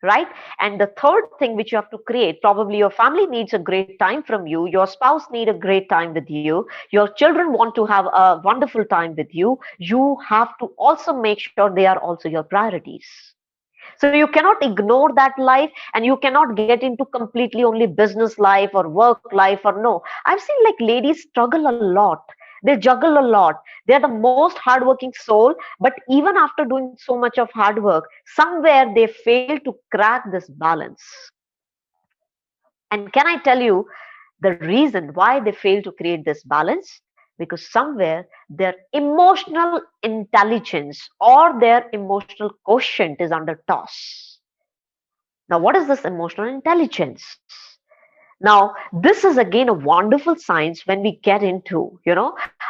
right? And the third thing which you have to create, probably your family needs a great time from you, your spouse need a great time with you, your children want to have a wonderful time with you. You have to also make sure they are also your priorities. So you cannot ignore that life, and you cannot get into completely only business life or work life, or no. I've seen like ladies struggle a lot. They juggle a lot. They are the most hardworking soul, but even after doing so much of hard work, somewhere they fail to crack this balance. And can I tell you the reason why they fail to create this balance? Because somewhere their emotional intelligence or their emotional quotient is under toss. Now, what is this emotional intelligence? Now, this is again a wonderful science when we get into,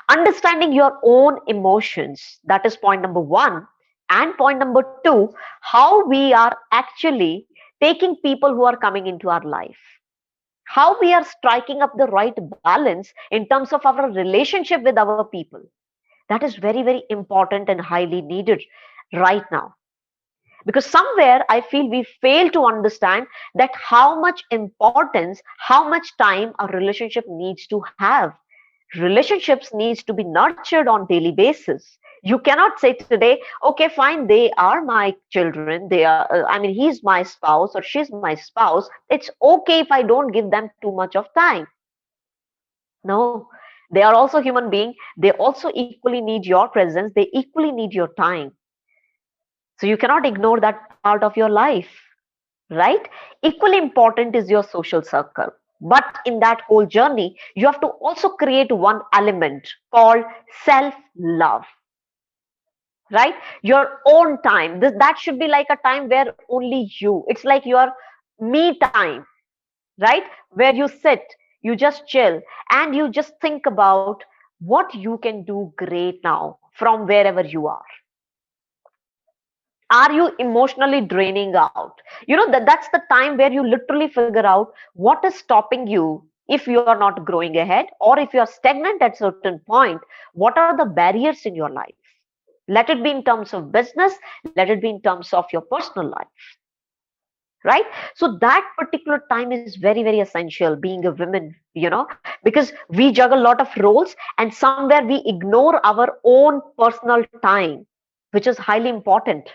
understanding your own emotions. That is point number one. And point number two, how we are actually taking people who are coming into our life, how we are striking up the right balance in terms of our relationship with our people. That is very, very important and highly needed right now, because somewhere I feel we fail to understand that how much importance, how much time a relationship needs to have. Relationships needs to be nurtured on daily basis. You cannot say today, okay, fine, they are my children, they are I mean, he's my spouse or she's my spouse, it's okay if I don't give them too much of time. No, they are also human being, they also equally need your presence, they equally need your time. So you cannot ignore that part of your life, right? Equally important is your social circle. But in that whole journey, you have to also create one element called self love, right? Your own time. That should be like a time where only you, it's like your me time, right? Where you sit, you just chill, and you just think about what you can do great now from wherever you are. Are you emotionally draining out? That's the time where you literally figure out what is stopping you. If you are not growing ahead, or if you are stagnant at certain point, what are the barriers in your life? Let it be in terms of business, let it be in terms of your personal life, right? So that particular time is very, very essential being a woman, because we juggle a lot of roles, and somewhere we ignore our own personal time, which is highly important.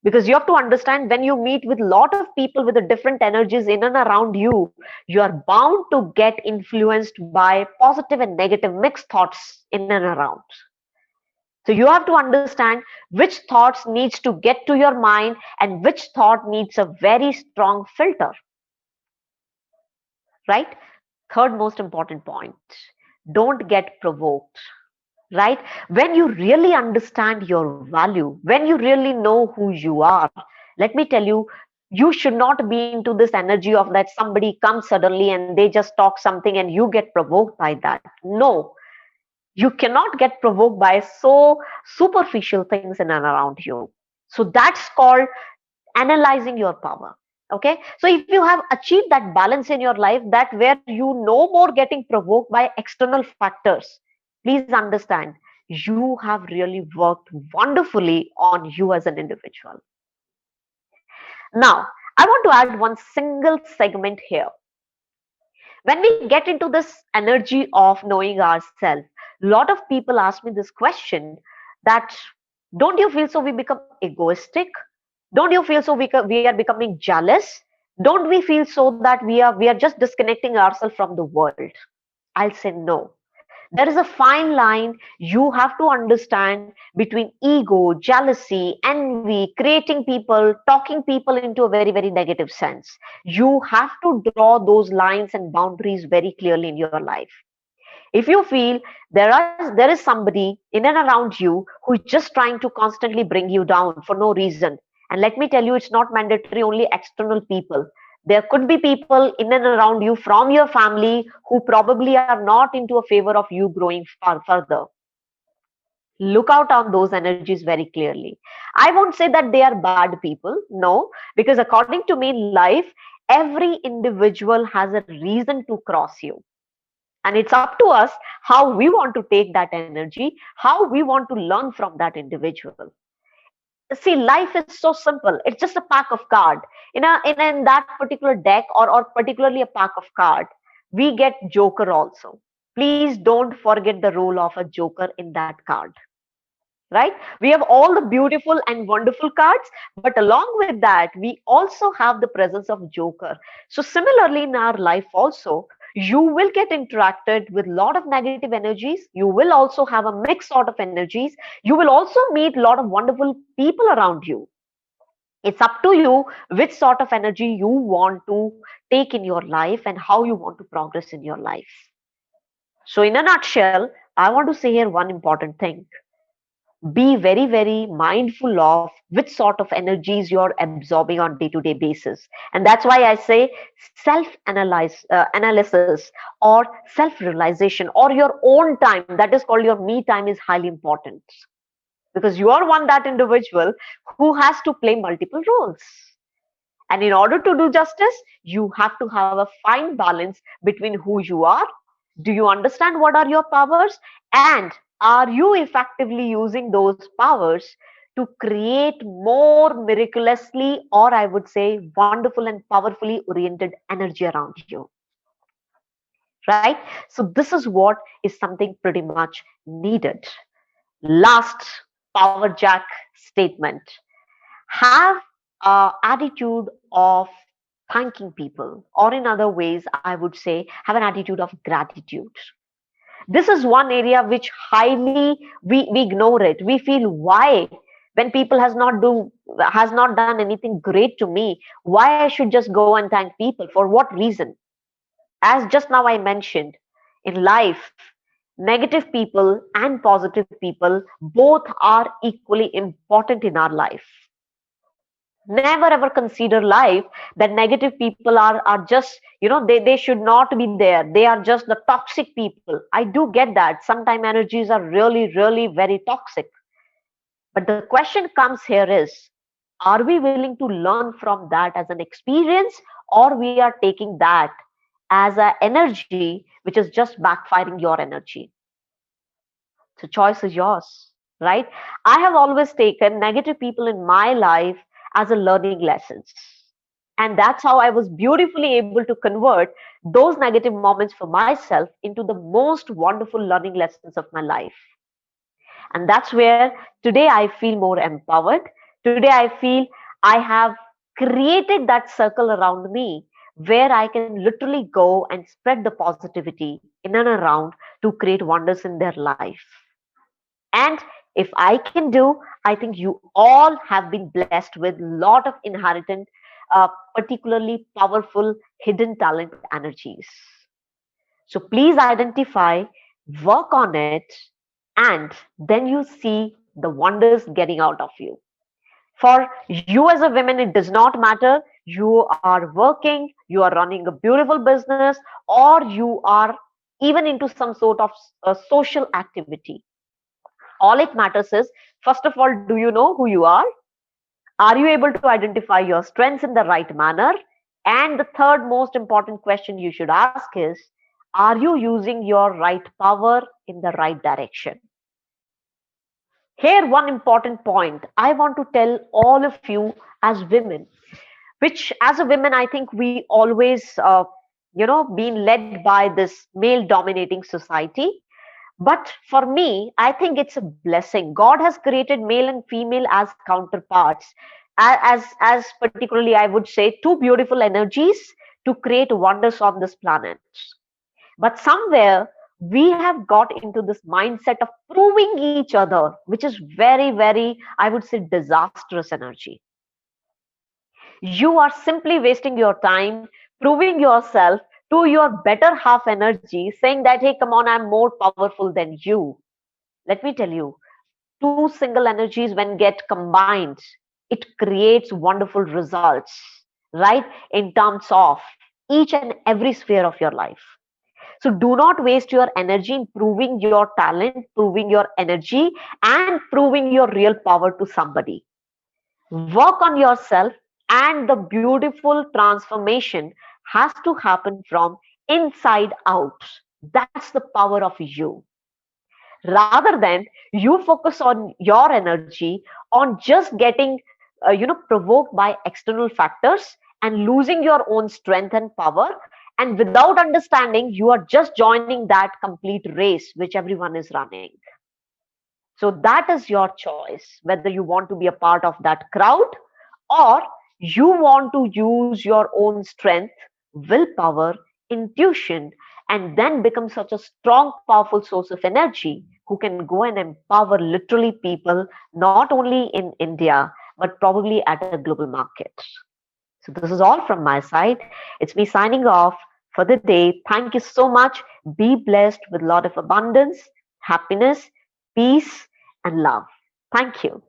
Because you have to understand, when you meet with a lot of people with the different energies in and around you, you are bound to get influenced by positive and negative mixed thoughts in and around. So you have to understand which thoughts needs to get to your mind and which thought needs a very strong filter, right? Third most important point, don't get provoked, right? When you really understand your value, when you really know who you are, let me tell you, you should not be into this energy of that somebody comes suddenly and they just talk something and you get provoked by that. No, you cannot get provoked by so superficial things in and around you. So that's called analyzing your power. Okay, so if you have achieved that balance in your life, that where you no more getting provoked by external factors, please understand, you have really worked wonderfully on you as an individual. Now, I want to add one single segment here. When we get into this energy of knowing ourselves, a lot of people ask me this question, that don't you feel so we become egoistic? Don't you feel so we are becoming jealous? Don't we feel so that we are just disconnecting ourselves from the world? I'll say no. There is a fine line you have to understand between ego, jealousy, envy, creating people, talking people into a very, very negative sense. You have to draw those lines and boundaries very clearly in your life. If you feel there is somebody in and around you who is just trying to constantly bring you down for no reason, and let me tell you, it's not mandatory only external people. There could be people in and around you from your family who probably are not into a favor of you growing far further. Look out on those energies very clearly. I won't say that they are bad people, no, because according to me, in life, every individual has a reason to cross you, and it's up to us how we want to take that energy, how we want to learn from that individual. See, life is so simple. It's just a pack of card. In that particular deck, or particularly a pack of card, we get joker also. Please don't forget the role of a joker in that card, right? We have all the beautiful and wonderful cards, but along with that, we also have the presence of joker. So similarly, in our life also, you will get interacted with a lot of negative energies. You will also have a mixed sort of energies. You will also meet a lot of wonderful people around you. It's up to you which sort of energy you want to take in your life and how you want to progress in your life. So in a nutshell, I want to say here one important thing: be very, very mindful of which sort of energies you're absorbing on day-to-day basis. And that's why I say analysis, or self-realization, or your own time, that is called your me time, is highly important, because you are one that individual who has to play multiple roles. And in order to do justice, you have to have a fine balance between who you are. Do you understand what are your powers? And are you effectively using those powers to create more miraculously, or I would say, wonderful and powerfully oriented energy around you? Right? So, this is what is something pretty much needed. Last power jack statement: have a attitude of thanking people, or in other ways I would say, have an attitude of gratitude. This is one area which highly we ignore it. We feel, why, when people has not done anything great to me, why I should just go and thank people? For what reason? As just now I mentioned, in life, negative people and positive people both are equally important in our life. Never ever consider life that negative people are just, they should not be there, they are just the toxic people. I do get that sometimes energies are really, really very toxic, but the question comes here is, are we willing to learn from that as an experience, or we are taking that as an energy which is just backfiring your energy? So choice is yours, right? I have always taken negative people in my life as a learning lessons. And that's how I was beautifully able to convert those negative moments for myself into the most wonderful learning lessons of my life. And that's where today I feel more empowered. Today I feel I have created that circle around me where I can literally go and spread the positivity in and around to create wonders in their life. And if I can do, I think you all have been blessed with a lot of inherent, particularly powerful hidden talent energies. So please identify, work on it, and then you see the wonders getting out of you. For you as a woman, it does not matter. You are working, you are running a beautiful business, or you are even into some sort of social activity. All it matters is, first of all, do you know who you are? Are you able to identify your strengths in the right manner? And the third most important question you should ask is, are you using your right power in the right direction? Here, one important point I want to tell all of you as women, which as a women, I think we always, been led by this male dominating society. But for me, I think it's a blessing. God has created male and female as counterparts, as particularly, I would say, two beautiful energies to create wonders on this planet. But somewhere we have got into this mindset of proving each other, which is very, very, I would say, disastrous energy. You are simply wasting your time proving yourself to your better half energy, saying that, hey, come on, I'm more powerful than you. Let me tell you, two single energies, when get combined, it creates wonderful results, right? In terms of each and every sphere of your life. So do not waste your energy in proving your talent, proving your energy, and proving your real power to somebody. Work on yourself, and the beautiful transformation has to happen from inside out. That's the power of you. rather than you focus on your energy on just getting provoked by external factors and losing your own strength and power, and without understanding you are just joining that complete race which everyone is running. So that is your choice, whether you want to be a part of that crowd or you want to use your own strength, willpower, intuition, and then become such a strong, powerful source of energy who can go and empower literally people, not only in India, but probably at a global market. So this is all from my side. It's me signing off for the day. Thank you so much. Be blessed with a lot of abundance, happiness, peace, and love. Thank you.